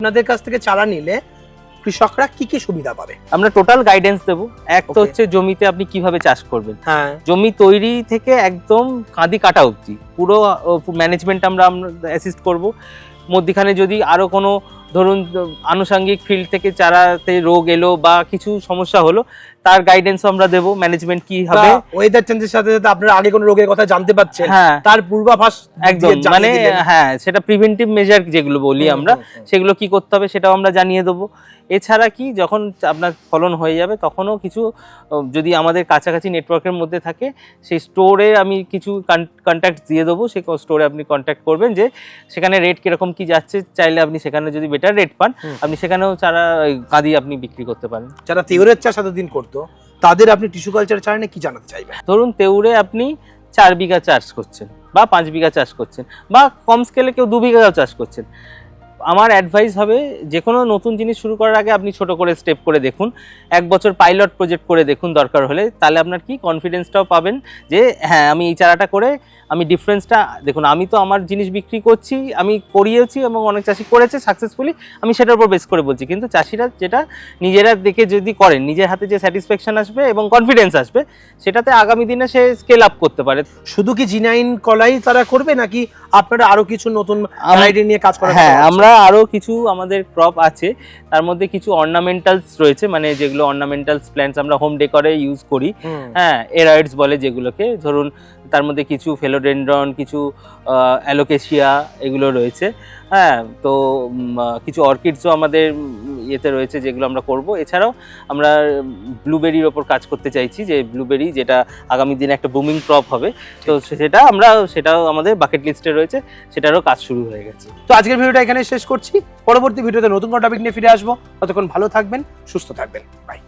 আপনাদের কাছ থেকে চারা নিলে কৃষকরা কি কি সুবিধা পাবে? আমরা টোটাল গাইডেন্স দেবো। এক তো হচ্ছে জমিতে আপনি কিভাবে চাষ করবেন, হ্যাঁ, জমি তৈরি থেকে একদম কাঁদি কাটা অবধি পুরো ম্যানেজমেন্ট আমরা অ্যাসিস্ট করব। মধ্যখানে যদি আরো কোনো ধরুন আনুষঙ্গিক ফিল্ড থেকে চারাতে রোগ এলো বা কিছু সমস্যা হলো, তার গাইডেন্স আমরা দেবো, ম্যানেজমেন্ট কি হবে। ওয়েদার চেঞ্জের সাথে সাথে আপনারা আগে কোনো রোগের কথা জানতে পাচ্ছেন, হ্যাঁ তার পূর্বাভাস একদম, মানে হ্যাঁ সেটা প্রিভেন্টিভ মেজার যেগুলো বলি আমরা, সেগুলো কি করতে হবে সেটাও আমরা জানিয়ে দেবো। এছাড়া কি যখন আপনার ফলন হয়ে যাবে তখনও কিছু যদি আমাদের কাছাকাছি নেটওয়ার্কের মধ্যে থাকে, সেই স্টোরে আমি কিছু কন্ট্যাক্ট দিয়ে দেবো, সেই স্টোরে আপনি কন্ট্যাক্ট করবেন যে সেখানে রেট কিরকম কি যাচ্ছে, চাইলে আপনি সেখানে যদি বেটার রেট পান আপনি সেখানেও চারা কাঁদি আপনি বিক্রি করতে পারেন। যারা তেওরের চাষ এতদিন করতো তাদের আপনি টিস্যু কালচার চারা নিয়ে কি জানাতে চাইবেন? ধরুন তেওরে আপনি 4 বিঘা চাষ করছেন বা 5 বিঘা চাষ করছেন বা কম স্কেলে কেউ 2 বিঘাও চাষ করছেন, আমার অ্যাডভাইস হবে যে কোনো নতুন জিনিস শুরু করার আগে আপনি ছোট করে স্টেপ করে দেখুন, 1 বছর পাইলট প্রজেক্ট করে দেখুন দরকার হলে, তাহলে আপনার কি কনফিডেন্সটাও পাবেন যে হ্যাঁ আমি এই চারাটা করে আমি ডিফারেন্সটা দেখুন। আমি তো আমার জিনিস বিক্রি করছি, আমি করিয়েছি এবং অনেক চাষি করেছে সাকসেসফুলি, আমি সেটার উপর বেস করে বলছি, কিন্তু চাষিরা যেটা নিজেরা দেখে যদি করেন, নিজের হাতে যে স্যাটিসফ্যাকশন আসবে এবং কনফিডেন্স আসবে, সেটাতে আগামী দিনে সে স্কেল আপ করতে পারে। শুধু কি জিনাইন কলাই তারা করবে নাকি আপনারা আরো কিছু নতুন আইডিয়া নিয়ে কাজ করা? হ্যাঁ, আমরা আরো কিছু আমাদের ক্রপ আছে, তার মধ্যে কিছু অর্নামেন্টালস রয়েছে, মানে যেগুলো অর্নামেন্টালস প্ল্যান্টস আমরা হোম ডেকোরে ইউজ করি, হ্যাঁ এরাইডস বলে যেগুলোকে, ধরুন তার মধ্যে কিছু ফেলোডেন্ড্রন, কিছু অ্যালোকেশিয়া এগুলো রয়েছে, হ্যাঁ তো কিছু অর্কিডসও আমাদের ইয়েতে রয়েছে যেগুলো আমরা করব। এছাড়াও আমরা ব্লুবেরির ওপর কাজ করতে চাইছি, যে ব্লুবেরি যেটা আগামী দিনে একটা বুমিং ক্রপ হবে, তো সেটাও আমাদের বাকেট লিস্টে রয়েছে, সেটারও কাজ শুরু হয়ে গেছে। তো আজকের ভিডিওটা এখানে শেষ করছি, পরবর্তী ভিডিওতে নতুন কোনো টপিক নিয়ে ফিরে আসবো। ততক্ষণ ভালো থাকবেন, সুস্থ থাকবেন, বাই।